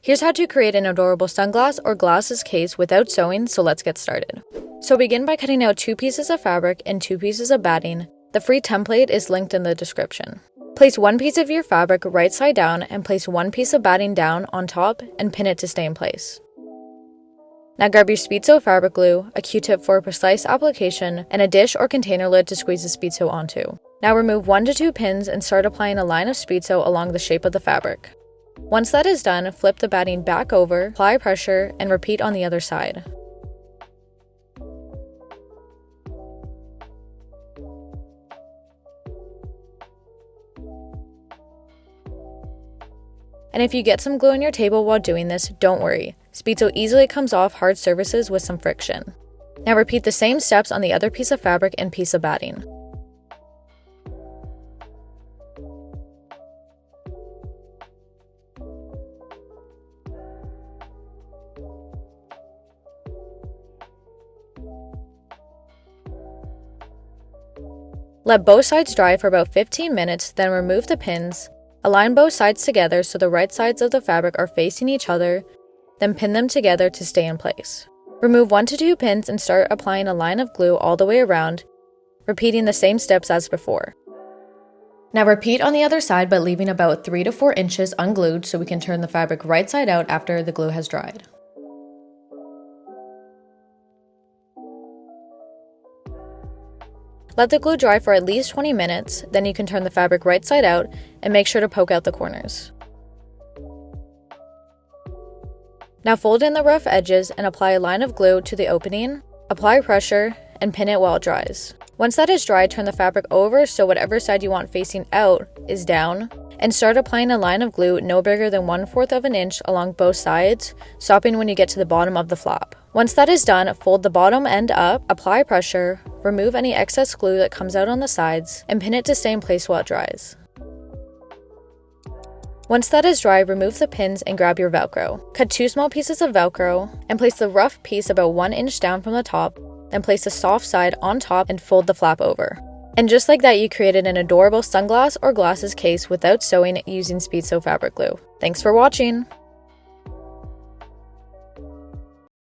Here's how to create an adorable sunglass or glasses case without sewing, so let's get started. So begin by cutting out 2 pieces of fabric and 2 pieces of batting. The free template is linked in the description. Place 1 piece of your fabric right side down and place 1 piece of batting down on top and pin it to stay in place. Now grab your speed sew fabric glue, a Q-tip for a precise application, and a dish or container lid to squeeze the speed sew onto. Now remove 1 to 2 pins and start applying a line of speed sew along the shape of the fabric. Once that is done, flip the batting back over, apply pressure, and repeat on the other side. And if you get some glue on your table while doing this, don't worry. Speed sew easily comes off hard surfaces with some friction. Now repeat the same steps on the other piece of fabric and piece of batting. Let both sides dry for about 15 minutes, then remove the pins. Align both sides together so the right sides of the fabric are facing each other, then pin them together to stay in place. Remove 1 to 2 pins and start applying a line of glue all the way around, repeating the same steps as before. Now repeat on the other side but leaving about 3 to 4 inches unglued so we can turn the fabric right side out after the glue has dried. Let the glue dry for at least 20 minutes, then you can turn the fabric right side out and make sure to poke out the corners. Now fold in the rough edges and apply a line of glue to the opening, apply pressure, and pin it while it dries. Once that is dry, turn the fabric over so whatever side you want facing out is down, and start applying a line of glue no bigger than 1/4 of an inch along both sides, stopping when you get to the bottom of the flap. Once that is done, fold the bottom end up, apply pressure, remove any excess glue that comes out on the sides, and pin it to stay in place while it dries. Once that is dry, remove the pins and grab your velcro. Cut 2 small pieces of velcro and place the rough piece about 1 inch down from the top, then place the soft side on top and fold the flap over. And just like that, you created an adorable sunglass or glasses case without sewing using speed sew fabric glue. Thanks for watching!